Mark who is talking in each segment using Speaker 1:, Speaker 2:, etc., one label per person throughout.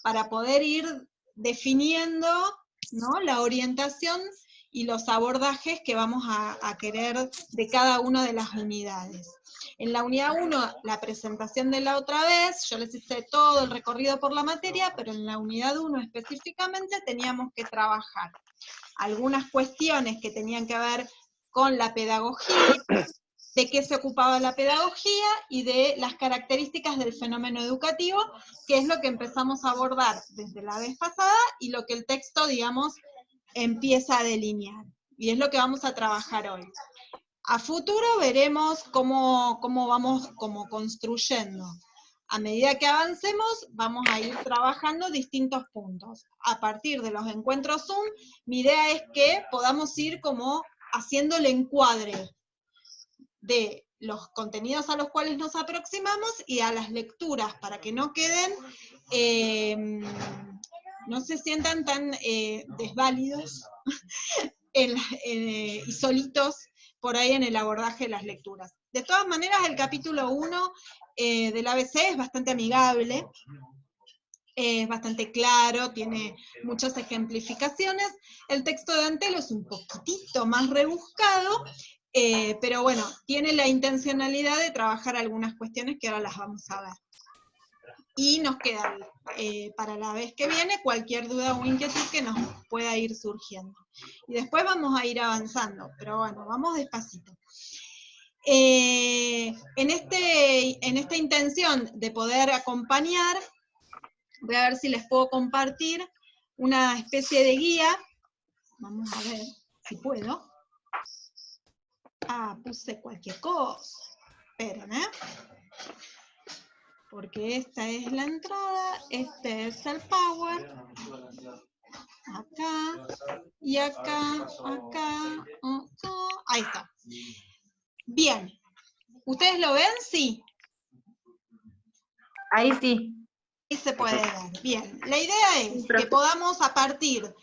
Speaker 1: para poder ir definiendo, ¿no?, la orientación y los abordajes que vamos a querer de cada una de las unidades. En la unidad 1, la presentación de la otra vez, yo les hice todo el recorrido por la materia, pero en la unidad 1 específicamente teníamos que trabajar algunas cuestiones que tenían que ver con la pedagogía, de qué se ocupaba la pedagogía y de las características del fenómeno educativo, que es lo que empezamos a abordar desde la vez pasada y lo que el texto, digamos, empieza a delinear. Y es lo que vamos a trabajar hoy. A futuro veremos cómo vamos construyendo. A medida que avancemos, vamos a ir trabajando distintos puntos. A partir de los encuentros Zoom, mi idea es que podamos ir como haciendo el encuadre de los contenidos a los cuales nos aproximamos y a las lecturas, para que no queden, no se sientan tan desválidos y solitos por ahí en el abordaje de las lecturas. De todas maneras, el capítulo 1 del ABC es bastante amigable, es bastante claro, tiene muchas ejemplificaciones. El texto de Antelo es un poquitito más rebuscado, pero bueno, tiene la intencionalidad de trabajar algunas cuestiones que ahora las vamos a ver. Y nos queda para la vez que viene cualquier duda o inquietud que nos pueda ir surgiendo. Y después vamos a ir avanzando, pero bueno, vamos despacito. En esta intención de poder acompañar, voy a ver si les puedo compartir una especie de guía. Vamos a ver si puedo. Ah, puse cualquier cosa. Esperen, porque esta es la entrada, este es el power, acá, y acá, ahí está. Bien, ¿ustedes lo ven? Sí.
Speaker 2: Ahí sí.
Speaker 1: Ahí se puede ver, bien. La idea es que podamos a partir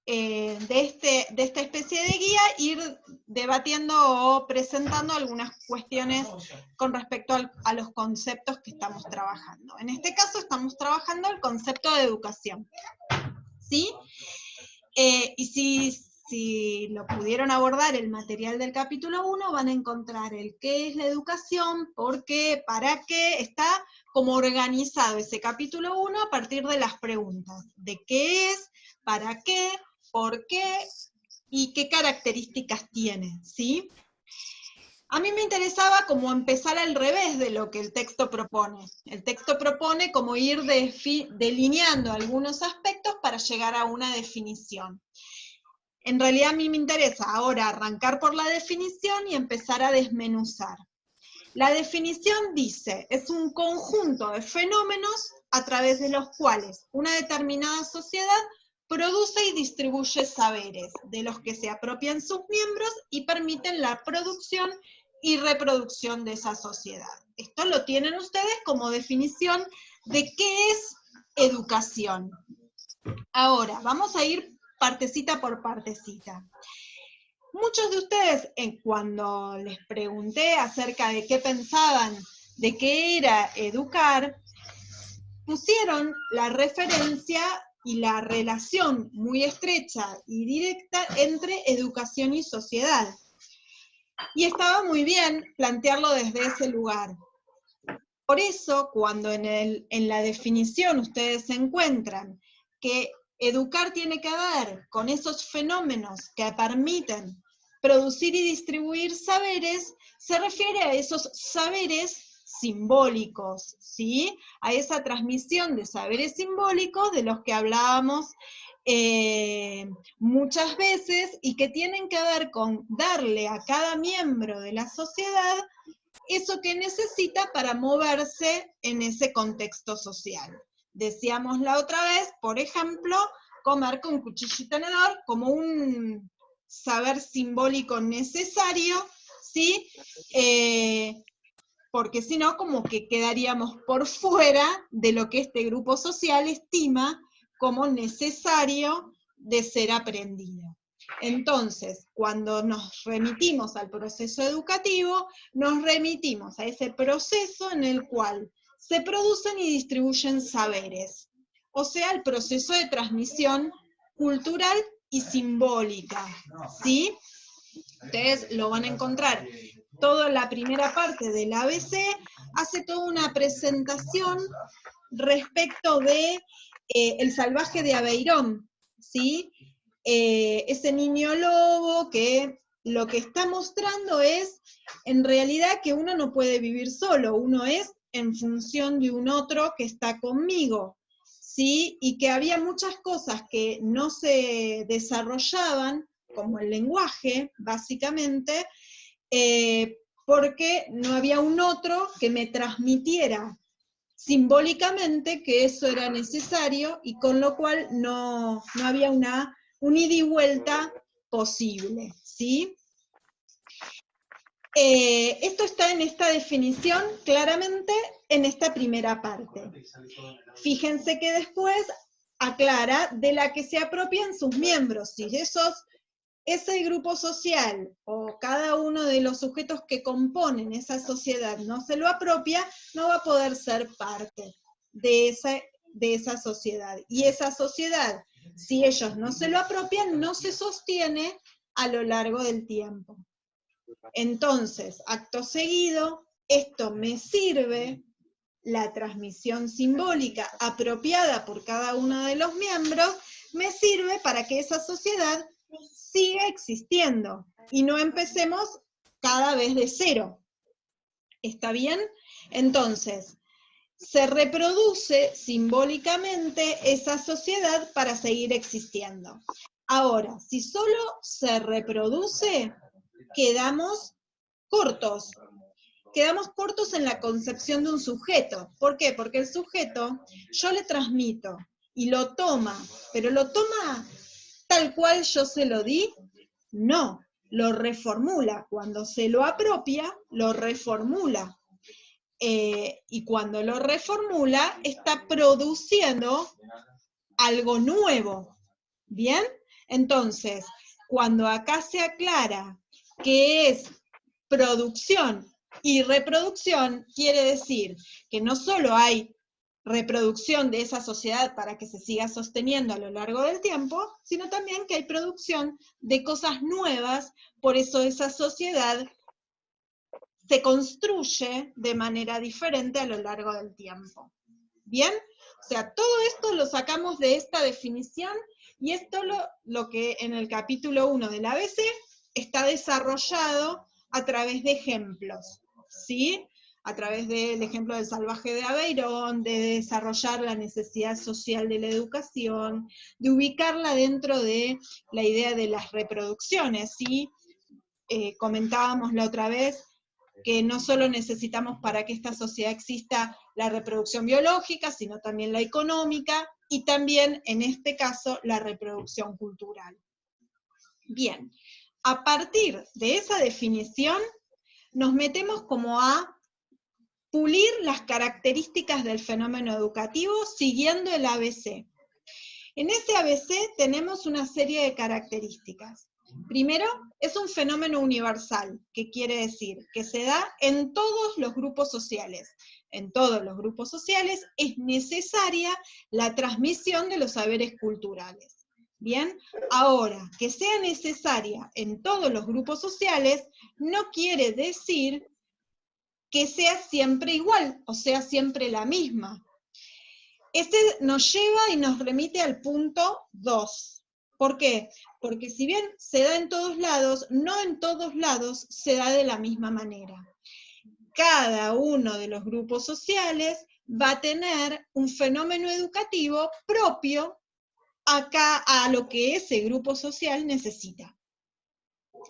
Speaker 1: de esta especie de guía ir debatiendo o presentando algunas cuestiones con respecto a los conceptos que estamos trabajando. En este caso estamos trabajando el concepto de educación, ¿sí? Y si lo pudieron abordar el material del capítulo 1, van a encontrar el qué es la educación, por qué, para qué, está como organizado ese capítulo 1 a partir de las preguntas, de qué es, para qué, por qué y qué características tiene, ¿sí? A mí me interesaba como empezar al revés de lo que el texto propone. El texto propone como ir delineando algunos aspectos para llegar a una definición. En realidad a mí me interesa ahora arrancar por la definición y empezar a desmenuzar. La definición dice, es un conjunto de fenómenos a través de los cuales una determinada sociedad produce y distribuye saberes, de los que se apropian sus miembros y permiten la producción y reproducción de esa sociedad. Esto lo tienen ustedes como definición de qué es educación. Ahora, vamos a ir partecita por partecita. Muchos de ustedes, cuando les pregunté acerca de qué pensaban, de qué era educar, pusieron la referencia y la relación muy estrecha y directa entre educación y sociedad. Y estaba muy bien plantearlo desde ese lugar. Por eso, cuando en la definición ustedes encuentran que educar tiene que ver con esos fenómenos que permiten producir y distribuir saberes, se refiere a esos saberes simbólicos, ¿sí? A esa transmisión de saberes simbólicos de los que hablábamos muchas veces y que tienen que ver con darle a cada miembro de la sociedad eso que necesita para moverse en ese contexto social. Decíamos la otra vez, por ejemplo, comer con cuchillo y tenedor como un saber simbólico necesario, ¿sí? Porque si no, como que quedaríamos por fuera de lo que este grupo social estima como necesario de ser aprendido. Entonces, cuando nos remitimos al proceso educativo, nos remitimos a ese proceso en el cual se producen y distribuyen saberes, o sea, el proceso de transmisión cultural y simbólica, ¿sí? Ustedes lo van a encontrar. Toda la primera parte del ABC hace toda una presentación respecto de El salvaje de Aveirón, ¿sí? Ese niño lobo que lo que está mostrando es, en realidad, que uno no puede vivir solo, uno es en función de un otro que está conmigo, ¿sí? Y que había muchas cosas que no se desarrollaban, como el lenguaje, básicamente, porque no había un otro que me transmitiera simbólicamente que eso era necesario, y con lo cual no había un ida y vuelta posible, ¿sí? Esto está en esta definición claramente en esta primera parte. Fíjense que después aclara de la que se apropian sus miembros. Si ese grupo social o cada uno de los sujetos que componen esa sociedad no se lo apropia, no va a poder ser parte de esa sociedad. Y esa sociedad, si ellos no se lo apropian, no se sostiene a lo largo del tiempo. Entonces, acto seguido, esto me sirve, la transmisión simbólica apropiada por cada uno de los miembros, me sirve para que esa sociedad siga existiendo y no empecemos cada vez de cero. ¿Está bien? Entonces, se reproduce simbólicamente esa sociedad para seguir existiendo. Ahora, si solo se reproduce, quedamos cortos. Quedamos cortos en la concepción de un sujeto. ¿Por qué? Porque el sujeto, yo le transmito y lo toma, pero lo toma tal cual yo se lo di, no, lo reformula. Cuando se lo apropia, lo reformula. Y cuando lo reformula, está produciendo algo nuevo. ¿Bien? Entonces, cuando acá se aclara que es producción y reproducción, quiere decir que no solo hay reproducción de esa sociedad para que se siga sosteniendo a lo largo del tiempo, sino también que hay producción de cosas nuevas, por eso esa sociedad se construye de manera diferente a lo largo del tiempo. ¿Bien? O sea, todo esto lo sacamos de esta definición, y esto lo que en el capítulo 1 del ABC está desarrollado a través de ejemplos, ¿sí? A través del ejemplo del salvaje de Aveirón, de desarrollar la necesidad social de la educación, de ubicarla dentro de la idea de las reproducciones, ¿sí? Comentábamos la otra vez que no solo necesitamos para que esta sociedad exista la reproducción biológica, sino también la económica, y también, en este caso, la reproducción cultural. Bien, a partir de esa definición, nos metemos como a pulir las características del fenómeno educativo siguiendo el ABC. En ese ABC tenemos una serie de características. Primero, es un fenómeno universal, que quiere decir que se da en todos los grupos sociales. En todos los grupos sociales es necesaria la transmisión de los saberes culturales. Bien, ahora, que sea necesaria en todos los grupos sociales no quiere decir que sea siempre igual, o sea, siempre la misma. Este nos lleva y nos remite al punto 2. ¿Por qué? Porque si bien se da en todos lados, no en todos lados se da de la misma manera. Cada uno de los grupos sociales va a tener un fenómeno educativo propio a lo que ese grupo social necesita.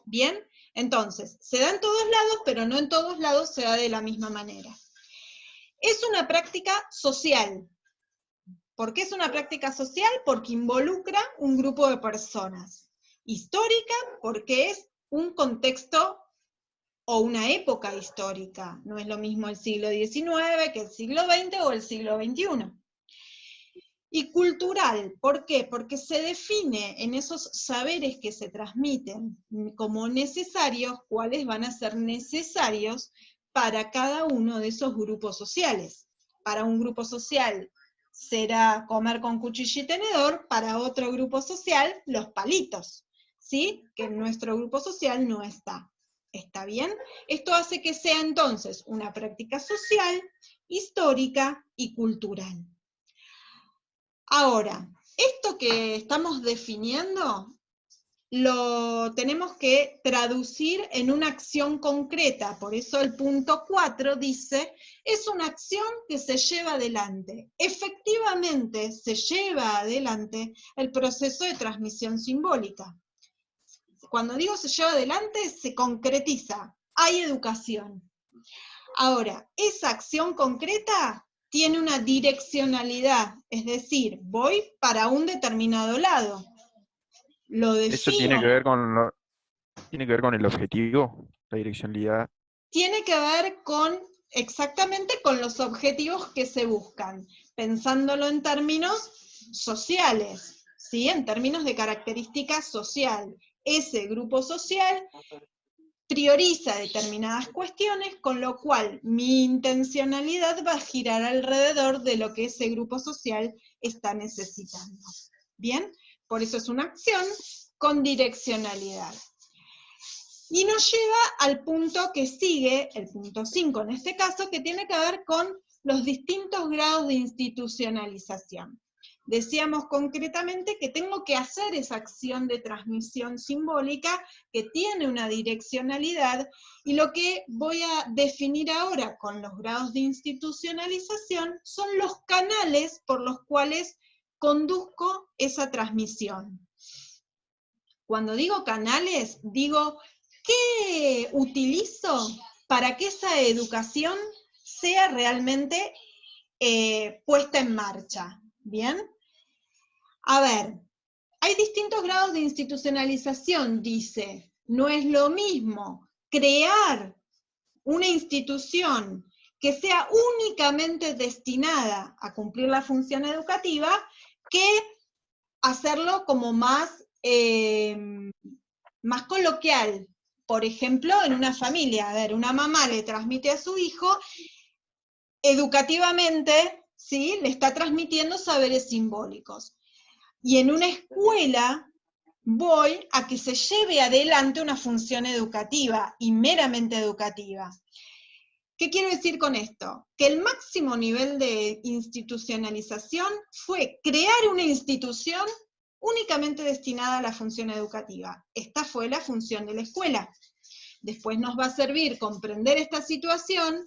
Speaker 1: ¿Bien? Entonces, se da en todos lados, pero no en todos lados se da de la misma manera. Es una práctica social. ¿Por qué es una práctica social? Porque involucra un grupo de personas. Histórica, porque es un contexto o una época histórica. No es lo mismo el siglo XIX que el siglo XX o el siglo XXI. Y cultural, ¿por qué? Porque se define en esos saberes que se transmiten como necesarios, cuáles van a ser necesarios para cada uno de esos grupos sociales. para un grupo social será comer con cuchillo y tenedor, para otro grupo social los palitos, ¿sí? Que en nuestro grupo social no está. ¿Está bien? Esto hace que sea entonces una práctica social, histórica y cultural. Ahora, esto que estamos definiendo lo tenemos que traducir en una acción concreta, por eso el punto 4 dice, es una acción que se lleva adelante. Efectivamente se lleva adelante el proceso de transmisión simbólica. Cuando digo se lleva adelante, se concretiza, hay educación. Ahora, esa acción concreta tiene una direccionalidad, es decir, voy para un determinado lado. Lo
Speaker 2: Eso
Speaker 1: defino.
Speaker 2: tiene que ver con el objetivo, la direccionalidad.
Speaker 1: Tiene que ver con, exactamente con los objetivos que se buscan, pensándolo en términos sociales, ¿sí? En términos de característica social. Ese grupo social prioriza determinadas cuestiones, con lo cual mi intencionalidad va a girar alrededor de lo que ese grupo social está necesitando. ¿Bien? Por eso es una acción con direccionalidad. Y nos lleva al punto que sigue, el punto 5 en este caso, que tiene que ver con los distintos grados de institucionalización. Decíamos concretamente que tengo que hacer esa acción de transmisión simbólica que tiene una direccionalidad, y lo que voy a definir ahora con los grados de institucionalización son los canales por los cuales conduzco esa transmisión. Cuando digo canales, digo ¿qué utilizo para que esa educación sea realmente puesta en marcha? ¿Bien? A ver, hay distintos grados de institucionalización, dice. No es lo mismo crear una institución que sea únicamente destinada a cumplir la función educativa que hacerlo como más coloquial. Por ejemplo, en una familia, a ver, una mamá le transmite a su hijo, educativamente, ¿sí? Le está transmitiendo saberes simbólicos. Y en una escuela voy a que se lleve adelante una función educativa, y meramente educativa. ¿Qué quiero decir con esto? Que el máximo nivel de institucionalización fue crear una institución únicamente destinada a la función educativa. Esta fue la función de la escuela. Después nos va a servir comprender esta situación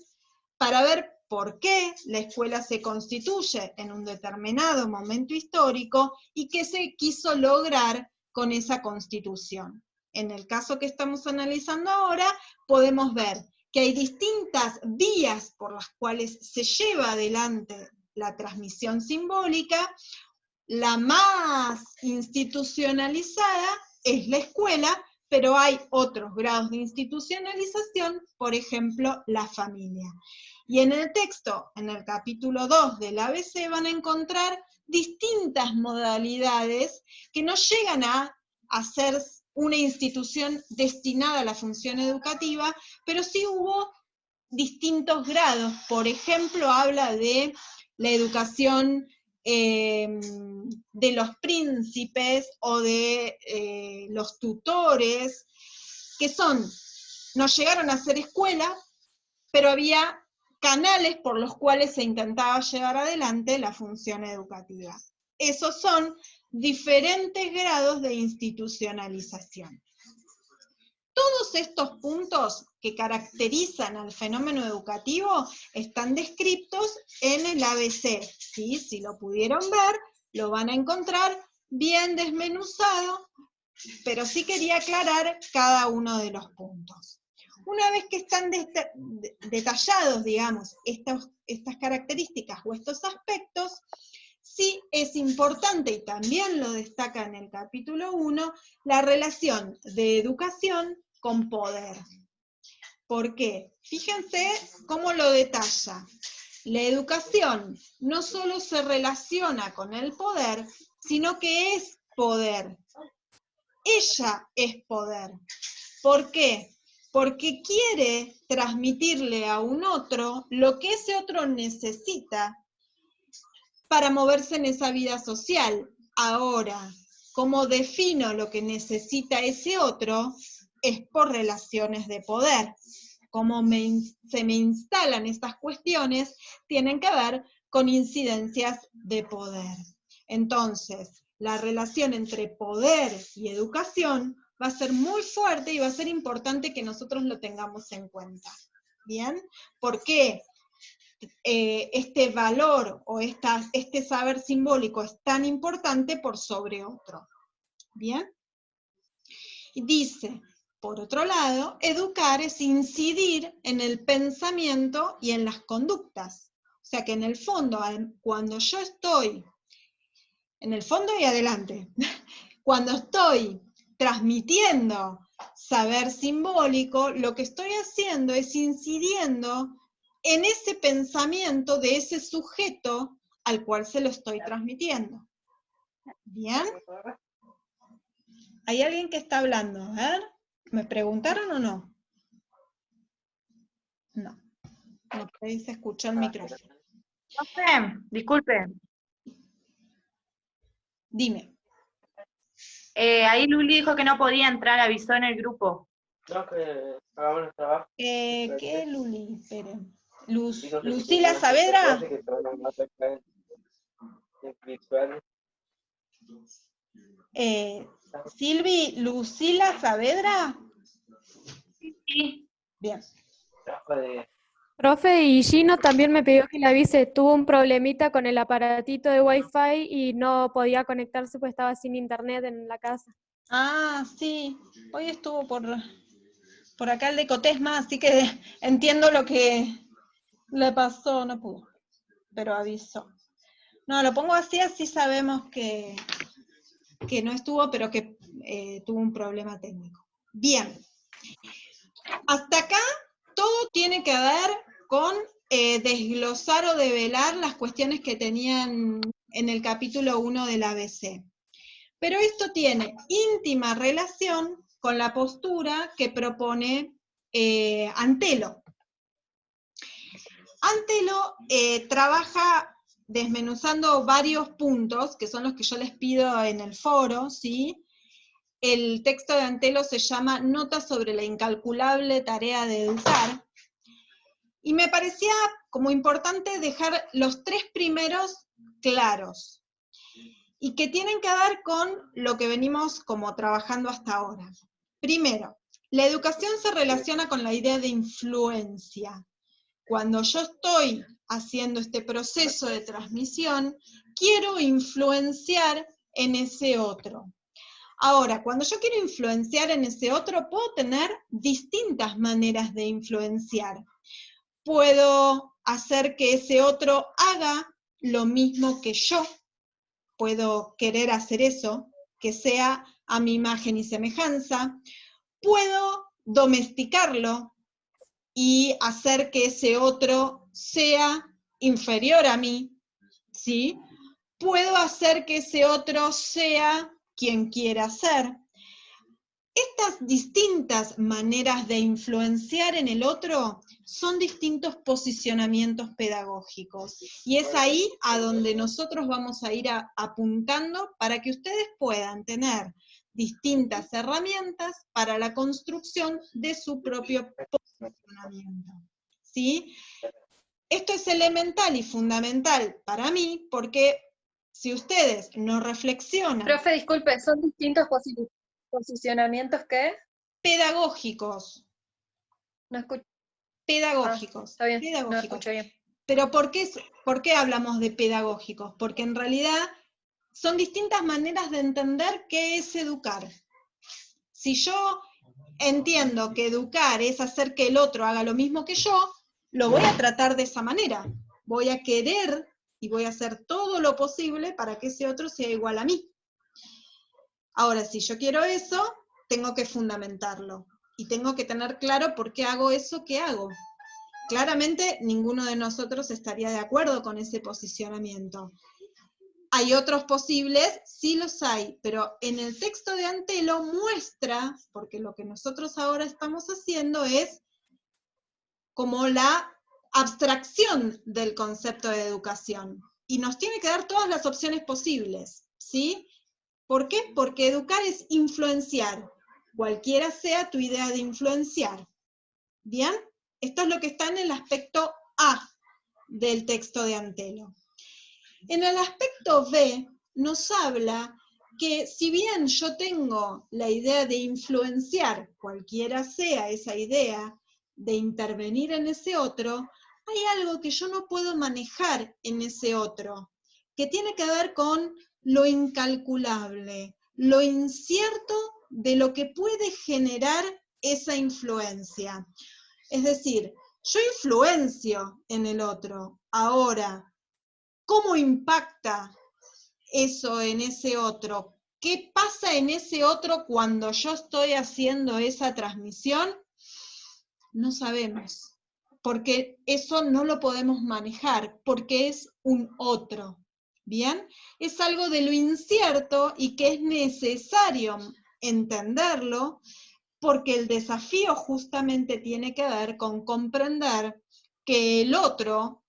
Speaker 1: para ver por qué la escuela se constituye en un determinado momento histórico y qué se quiso lograr con esa constitución. En el caso que estamos analizando ahora, podemos ver que hay distintas vías por las cuales se lleva adelante la transmisión simbólica. La más institucionalizada es la escuela, pero hay otros grados de institucionalización, por ejemplo, la familia. Y en el texto, en el capítulo 2 del ABC, van a encontrar distintas modalidades que no llegan a ser una institución destinada a la función educativa, pero sí hubo distintos grados. Por ejemplo, habla de la educación de los príncipes o de los tutores, que no llegaron a ser escuela, pero había canales por los cuales se intentaba llevar adelante la función educativa. Esos son diferentes grados de institucionalización. Todos estos puntos que caracterizan al fenómeno educativo están descritos en el ABC, ¿sí? Si lo pudieron ver, lo van a encontrar bien desmenuzado, pero sí quería aclarar cada uno de los puntos. Una vez que están detallados, digamos, estas características o estos aspectos, sí es importante, y también lo destaca en el capítulo 1, la relación de educación con poder. ¿Por qué? Fíjense cómo lo detalla. La educación no solo se relaciona con el poder, sino que es poder. Ella es poder. ¿Por qué? porque quiere transmitirle a un otro lo que ese otro necesita para moverse en esa vida social. Ahora, ¿cómo defino lo que necesita ese otro? Es por relaciones de poder. Cómo se me instalan estas cuestiones tienen que ver con incidencias de poder. Entonces, la relación entre poder y educación va a ser muy fuerte y va a ser importante que nosotros lo tengamos en cuenta. ¿Bien? ¿Por qué este valor o este saber simbólico es tan importante por sobre otro? ¿Bien? Y dice, por otro lado, educar es incidir en el pensamiento y en las conductas. O sea que en el fondo, cuando yo estoy, en el fondo y adelante, cuando estoy transmitiendo saber simbólico, lo que estoy haciendo es incidiendo en ese pensamiento de ese sujeto al cual se lo estoy transmitiendo. ¿Bien? ¿Hay alguien que está hablando? A ver, ¿me preguntaron o no? No. No podéis escuchar el micrófono.
Speaker 3: Profe, disculpe.
Speaker 1: Dime.
Speaker 3: Ahí Luli dijo que no podía entrar, avisó en el grupo.
Speaker 4: No, que hagamos el trabajo.
Speaker 1: ¿Qué Luli? Espere. ¿Lucila Saavedra? Silvi, ¿Lucila Saavedra?
Speaker 3: Sí.
Speaker 1: Bien.
Speaker 5: Profe, y Gino también me pidió que le avise, tuvo un problemita con el aparatito de Wi-Fi y no podía conectarse pues estaba sin internet en la casa.
Speaker 1: Ah, sí. Hoy estuvo por acá el de Cotesma, así que entiendo lo que le pasó, no pudo, pero avisó. No, lo pongo así sabemos que no estuvo, pero que tuvo un problema técnico. Bien. Hasta acá todo tiene que ver con desglosar o develar las cuestiones que tenían en el capítulo 1 del ABC. Pero esto tiene íntima relación con la postura que propone Antelo. Antelo trabaja desmenuzando varios puntos, que son los que yo les pido en el foro, ¿sí? El texto de Antelo se llama Notas sobre la incalculable tarea de educar, y me parecía como importante dejar los tres primeros claros, y que tienen que ver con lo que venimos como trabajando hasta ahora. Primero, la educación se relaciona con la idea de influencia. Cuando yo estoy haciendo este proceso de transmisión, quiero influenciar en ese otro. Ahora, cuando yo quiero influenciar en ese otro, puedo tener distintas maneras de influenciar. Puedo hacer que ese otro haga lo mismo que yo. Puedo querer hacer eso, que sea a mi imagen y semejanza. Puedo domesticarlo y hacer que ese otro sea inferior a mí, ¿sí? Puedo hacer que ese otro sea quien quiera ser. Estas distintas maneras de influenciar en el otro son distintos posicionamientos pedagógicos. Y es ahí a donde nosotros vamos a ir apuntando para que ustedes puedan tener distintas herramientas para la construcción de su propio posicionamiento. ¿Sí? Esto es elemental y fundamental para mí porque si ustedes no reflexionan...
Speaker 6: Profe, disculpe, ¿son distintos posicionamientos qué?
Speaker 1: Pedagógicos.
Speaker 6: No escucho.
Speaker 1: Pedagógicos.
Speaker 6: Está bien,
Speaker 1: pedagógicos.
Speaker 6: no escucho bien.
Speaker 1: Pero ¿por qué hablamos de pedagógicos? Porque en realidad son distintas maneras de entender qué es educar. Si yo entiendo que educar es hacer que el otro haga lo mismo que yo, lo voy a tratar de esa manera. Voy a querer y voy a hacer todo lo posible para que ese otro sea igual a mí. Ahora, si yo quiero eso, tengo que fundamentarlo. Y tengo que tener claro por qué hago eso que hago. Claramente, ninguno de nosotros estaría de acuerdo con ese posicionamiento. ¿Hay otros posibles? Sí los hay, pero en el texto de Antelo muestra, porque lo que nosotros ahora estamos haciendo es como la abstracción del concepto de educación, y nos tiene que dar todas las opciones posibles, ¿sí? ¿Por qué? Porque educar es influenciar, cualquiera sea tu idea de influenciar. ¿Bien? Esto es lo que está en el aspecto A del texto de Antelo. En el aspecto B nos habla que si bien yo tengo la idea de influenciar, cualquiera sea esa idea, de intervenir en ese otro, hay algo que yo no puedo manejar en ese otro, que tiene que ver con lo incalculable, lo incierto de lo que puede generar esa influencia. Es decir, yo influencio en el otro. Ahora, ¿cómo impacta eso en ese otro? ¿Qué pasa en ese otro cuando yo estoy haciendo esa transmisión? No sabemos, porque eso no lo podemos manejar, porque es un otro. ¿Bien? Es algo de lo incierto y que es necesario entenderlo, porque el desafío justamente tiene que ver con comprender que el otro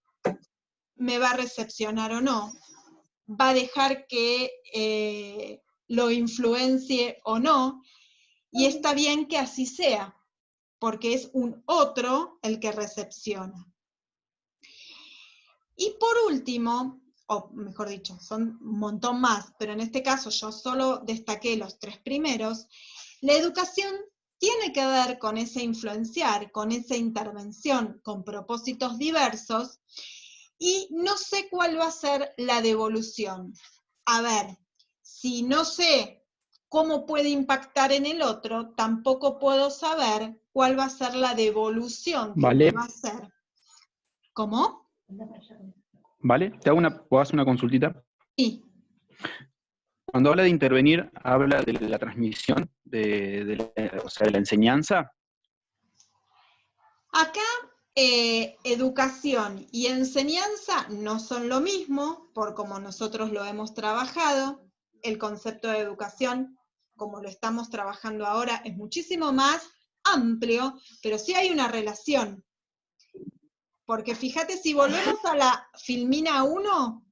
Speaker 1: me va a recepcionar o no, va a dejar que lo influencie o no, y está bien que así sea, porque es un otro el que recepciona. Y por último, o mejor dicho, son un montón más, pero en este caso yo solo destaqué los 3 primeros, la educación tiene que ver con ese influenciar, con esa intervención, con propósitos diversos, y no sé cuál va a ser la devolución. A ver, si no sé cómo puede impactar en el otro, tampoco puedo saber cuál va a ser la devolución que me va a hacer. ¿Cómo?
Speaker 7: ¿Vale? ¿Puedo hacer una consultita?
Speaker 1: Sí.
Speaker 7: Cuando habla de intervenir, ¿habla de la transmisión, o sea, de la enseñanza?
Speaker 1: Acá, educación y enseñanza no son lo mismo, por como nosotros lo hemos trabajado. El concepto de educación, como lo estamos trabajando ahora, es muchísimo más amplio, pero sí hay una relación. Porque fíjate, si volvemos a la Filmina 1,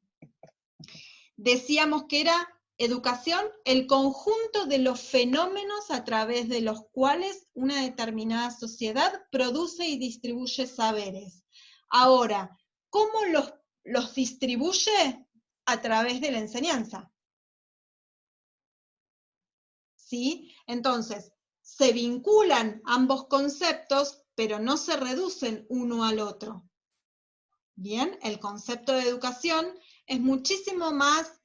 Speaker 1: decíamos que era educación, el conjunto de los fenómenos a través de los cuales una determinada sociedad produce y distribuye saberes. Ahora, ¿cómo los distribuye? A través de la enseñanza. ¿Sí? Entonces, se vinculan ambos conceptos, pero no se reducen uno al otro. Bien, el concepto de educación es muchísimo más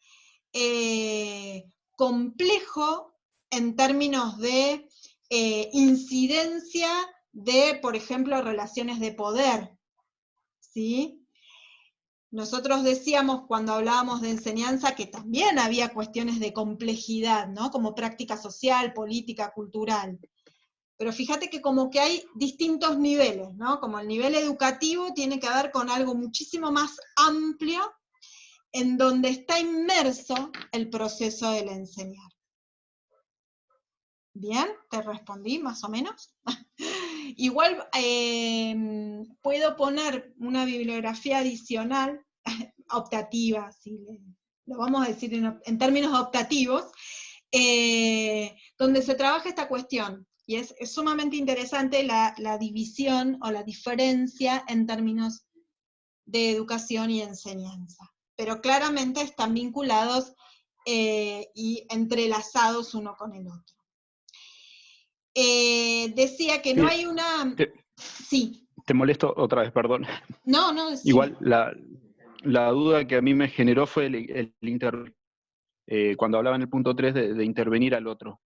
Speaker 1: complejo en términos de incidencia de, por ejemplo, relaciones de poder, ¿sí? Nosotros decíamos cuando hablábamos de enseñanza que también había cuestiones de complejidad, ¿no? Como práctica social, política, cultural. Pero fíjate que como que hay distintos niveles, ¿no? Como el nivel educativo tiene que ver con algo muchísimo más amplio, en donde está inmerso el proceso del enseñar. ¿Bien? ¿Te respondí más o menos? Igual puedo poner una bibliografía adicional, optativa, si lo vamos a decir en términos optativos, donde se trabaja esta cuestión. Y es sumamente interesante la división o la diferencia en términos de educación y enseñanza. Pero claramente están vinculados y entrelazados uno con el otro. Decía que no hay una... Sí.
Speaker 7: Te molesto otra vez, perdón.
Speaker 1: No, no, sí.
Speaker 7: Igual, la duda que a mí me generó fue cuando hablaba en el punto 3 de intervenir al otro.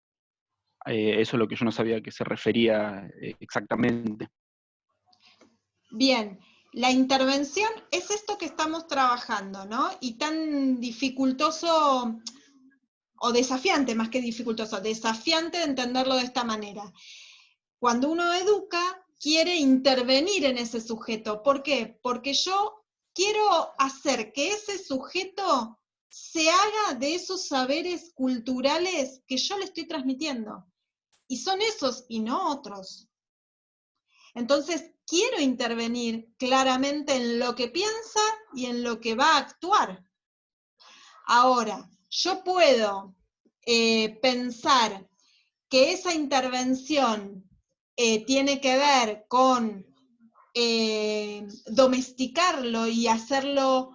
Speaker 7: Eso es lo que yo no sabía a qué se refería exactamente.
Speaker 1: Bien. La intervención es esto que estamos trabajando, ¿no? Y tan dificultoso, o desafiante más que dificultoso, desafiante de entenderlo de esta manera. Cuando uno educa, quiere intervenir en ese sujeto. ¿Por qué? Porque yo quiero hacer que ese sujeto se haga de esos saberes culturales que yo le estoy transmitiendo. Y son esos y no otros. Entonces, quiero intervenir claramente en lo que piensa y en lo que va a actuar. Ahora, yo puedo pensar que esa intervención tiene que ver con domesticarlo y hacerlo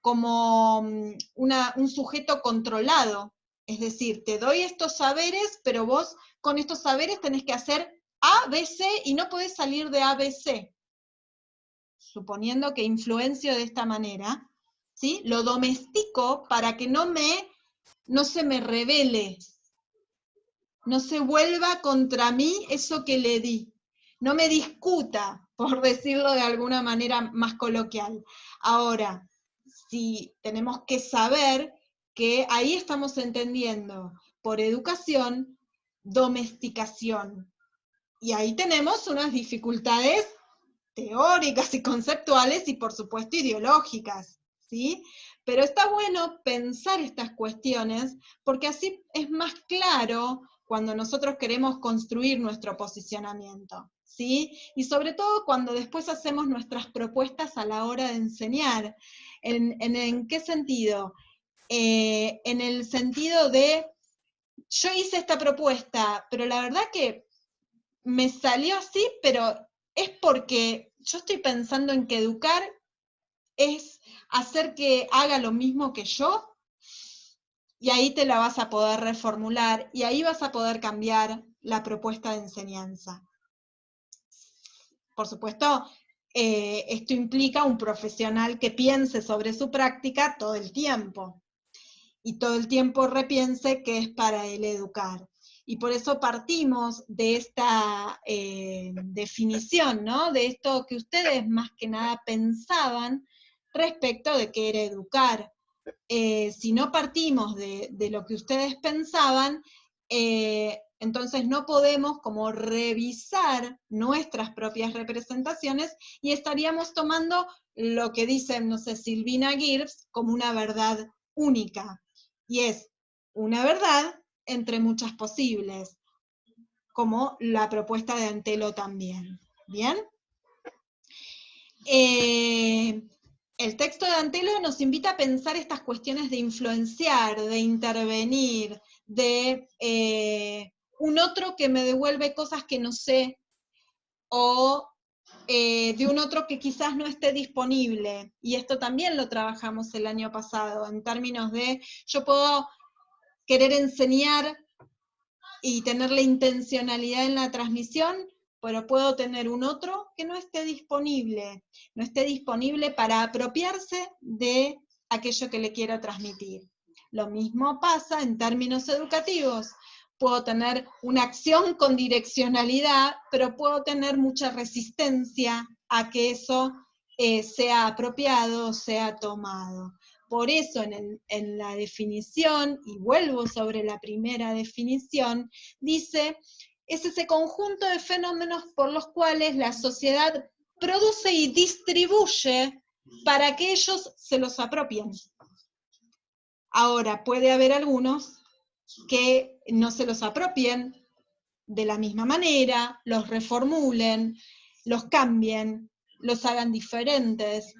Speaker 1: como un sujeto controlado. Es decir, te doy estos saberes, pero vos con estos saberes tenés que hacer A, B, C y no podés salir de A, B, C. Suponiendo que influencio de esta manera, ¿sí? Lo domestico para que no se me revele, no se vuelva contra mí eso que le di, no me discuta, por decirlo de alguna manera más coloquial. Ahora, sí, tenemos que saber que ahí estamos entendiendo por educación, domesticación. Y ahí tenemos unas dificultades teóricas y conceptuales y por supuesto ideológicas, ¿sí? Pero está bueno pensar estas cuestiones porque así es más claro cuando nosotros queremos construir nuestro posicionamiento, ¿sí? Y sobre todo cuando después hacemos nuestras propuestas a la hora de enseñar. ¿En qué sentido? En el sentido de, yo hice esta propuesta, pero la verdad que me salió así, pero es porque yo estoy pensando en que educar es hacer que haga lo mismo que yo, y ahí te la vas a poder reformular, y ahí vas a poder cambiar la propuesta de enseñanza. Por supuesto, esto implica un profesional que piense sobre su práctica todo el tiempo, y todo el tiempo repiense qué es para él educar. Y por eso partimos de esta definición, ¿no? De esto que ustedes más que nada pensaban respecto de qué era educar. Si no partimos de lo que ustedes pensaban, entonces no podemos como revisar nuestras propias representaciones y estaríamos tomando lo que dice, no sé, Silvina Gibbs, como una verdad única. Y es una verdad entre muchas posibles, como la propuesta de Antelo también. ¿Bien? El texto de Antelo nos invita a pensar estas cuestiones de influenciar, de intervenir, de un otro que me devuelve cosas que no sé, o de un otro que quizás no esté disponible. Y esto también lo trabajamos el año pasado, en términos de, yo puedo querer enseñar y tener la intencionalidad en la transmisión, pero puedo tener un otro que no esté disponible para apropiarse de aquello que le quiero transmitir. Lo mismo pasa en términos educativos. Puedo tener una acción con direccionalidad, pero puedo tener mucha resistencia a que eso sea apropiado, sea tomado. Por eso en la definición, y vuelvo sobre la primera definición, dice, es ese conjunto de fenómenos por los cuales la sociedad produce y distribuye para que ellos se los apropien. Ahora, puede haber algunos que no se los apropien de la misma manera, los reformulen, los cambien, los hagan diferentes,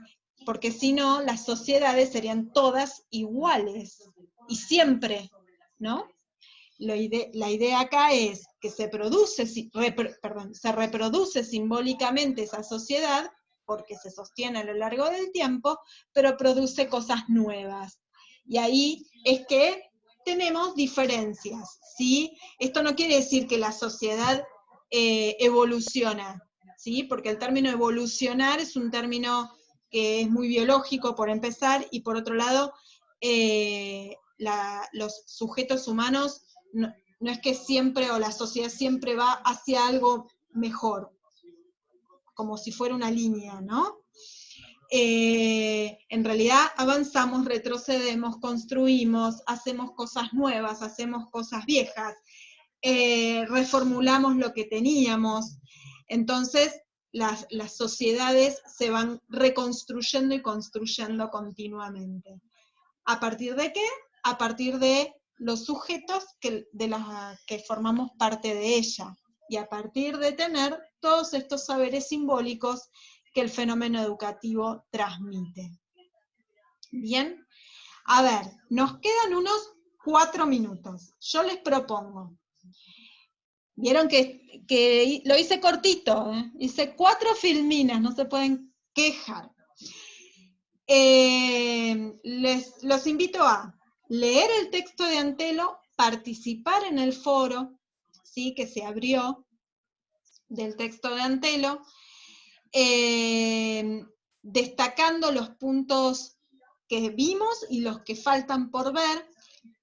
Speaker 1: porque si no, las sociedades serían todas iguales, y siempre, ¿no? La idea acá es que se reproduce simbólicamente esa sociedad, porque se sostiene a lo largo del tiempo, pero produce cosas nuevas. Y ahí es que tenemos diferencias, ¿sí? Esto no quiere decir que la sociedad evoluciona, ¿sí? Porque el término evolucionar es un término que es muy biológico, por empezar, y por otro lado, los sujetos humanos no es que siempre, o la sociedad siempre va hacia algo mejor, como si fuera una línea, ¿no? En realidad avanzamos, retrocedemos, construimos, hacemos cosas nuevas, hacemos cosas viejas, reformulamos lo que teníamos. Entonces, las sociedades se van reconstruyendo y construyendo continuamente. ¿A partir de qué? A partir de los sujetos de los que formamos parte de ella, y a partir de tener todos estos saberes simbólicos que el fenómeno educativo transmite. Bien, a ver, nos quedan unos 4 minutos. Yo les propongo, vieron que lo hice cortito, ¿eh? Hice 4 filminas, no se pueden quejar. Los invito a leer el texto de Antelo, participar en el foro, ¿sí?, que se abrió del texto de Antelo, destacando los puntos que vimos y los que faltan por ver.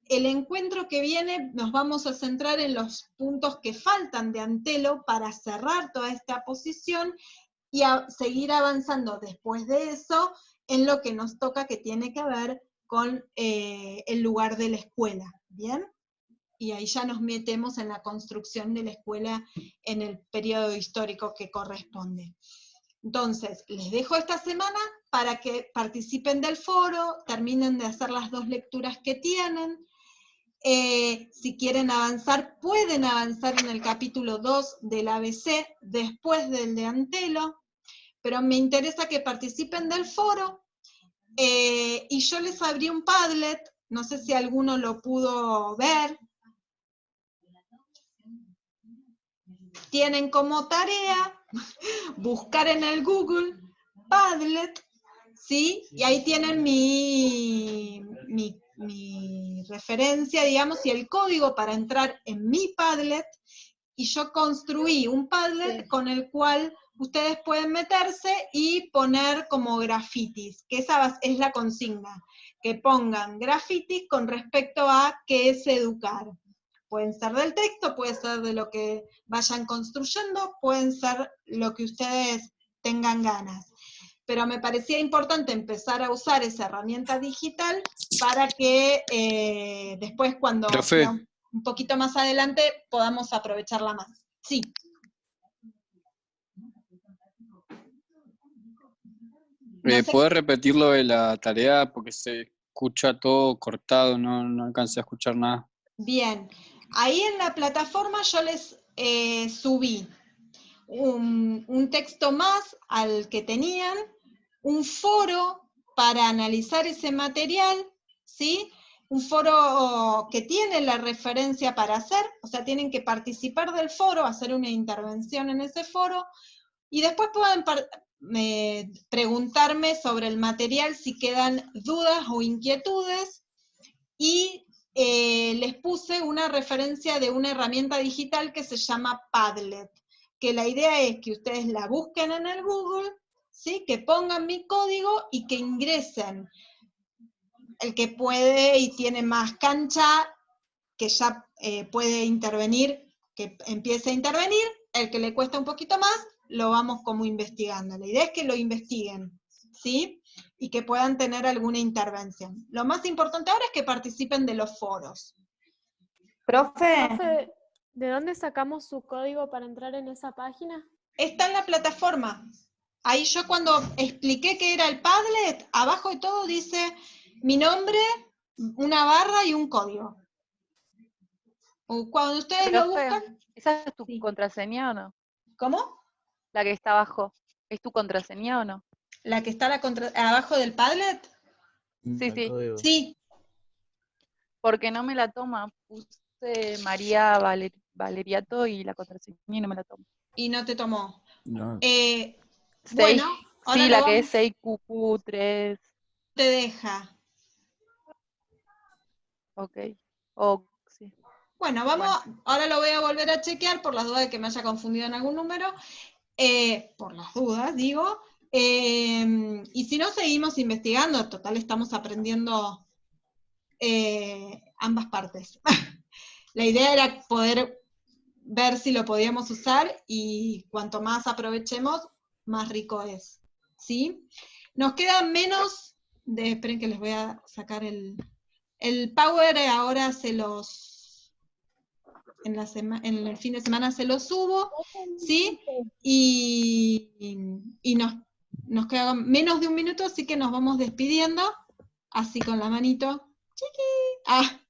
Speaker 1: El encuentro que viene nos vamos a centrar en los puntos que faltan de Antelo para cerrar toda esta posición y a seguir avanzando después de eso en lo que nos toca, que tiene que ver con el lugar de la escuela, ¿bien? Y ahí ya nos metemos en la construcción de la escuela en el periodo histórico que corresponde. Entonces, les dejo esta semana para que participen del foro, terminen de hacer las 2 lecturas que tienen. Si quieren avanzar, pueden avanzar en el capítulo 2 del ABC, después del de Antelo, pero me interesa que participen del foro, y yo les abrí un Padlet, no sé si alguno lo pudo ver. Tienen como tarea buscar en el Google Padlet, ¿sí? Y ahí tienen mi referencia, digamos, y el código para entrar en mi Padlet, y yo construí un Padlet con el cual ustedes pueden meterse y poner como grafitis, que esa es la consigna, que pongan grafitis con respecto a qué es educar. Pueden ser del texto, puede ser de lo que vayan construyendo, pueden ser lo que ustedes tengan ganas. Pero me parecía importante empezar a usar esa herramienta digital para que después, cuando sea un poquito más adelante, podamos aprovecharla más. Sí.
Speaker 8: No sé. ¿Puedes repetir lo de la tarea? Porque se escucha todo cortado, no alcancé a escuchar nada.
Speaker 1: Bien. Ahí en la plataforma yo les subí un texto más al que tenían, un foro para analizar ese material, ¿sí? Un foro que tiene la referencia para hacer, o sea, tienen que participar del foro, hacer una intervención en ese foro, y después pueden preguntarme sobre el material si quedan dudas o inquietudes, y les puse una referencia de una herramienta digital que se llama Padlet, que la idea es que ustedes la busquen en el Google, ¿sí?, que pongan mi código y que ingresen. El que puede y tiene más cancha, que ya puede intervenir, que empiece a intervenir. El que le cuesta un poquito más, lo vamos como investigando. La idea es que lo investiguen, ¿sí?, y que puedan tener alguna intervención. Lo más importante ahora es que participen de los foros.
Speaker 3: Profe,
Speaker 5: ¿de dónde sacamos su código para entrar en esa página?
Speaker 1: Está en la plataforma. Ahí yo cuando expliqué qué era el Padlet, abajo de todo dice mi nombre, una barra y un código. Cuando ustedes lo buscan...
Speaker 9: ¿Esa es tu contraseña o no?
Speaker 1: ¿Cómo?
Speaker 9: La que está abajo, ¿es tu contraseña o no?
Speaker 1: ¿La que está abajo del Padlet?
Speaker 9: Sí, sí.
Speaker 1: Sí.
Speaker 9: Porque no me la toma. Puse María Valeriato y la contraseña y no me la toma.
Speaker 1: Y no te tomó.
Speaker 2: No.
Speaker 1: Bueno, ahora
Speaker 9: sí, la que es 6QQ3.
Speaker 1: Te deja.
Speaker 9: Ok. Sí.
Speaker 1: Bueno, ahora lo voy a volver a chequear por las dudas de que me haya confundido en algún número. Por las dudas, digo. Y si no, seguimos investigando. Total, estamos aprendiendo ambas partes. La idea era poder ver si lo podíamos usar, y cuanto más aprovechemos, más rico es. ¿Sí? Nos queda menos de... Esperen que les voy a sacar el Power, ahora en el fin de semana se lo subo, ¿sí? Y nos queda menos de un minuto, así que nos vamos despidiendo. Así con la manito. Chiqui. Ah,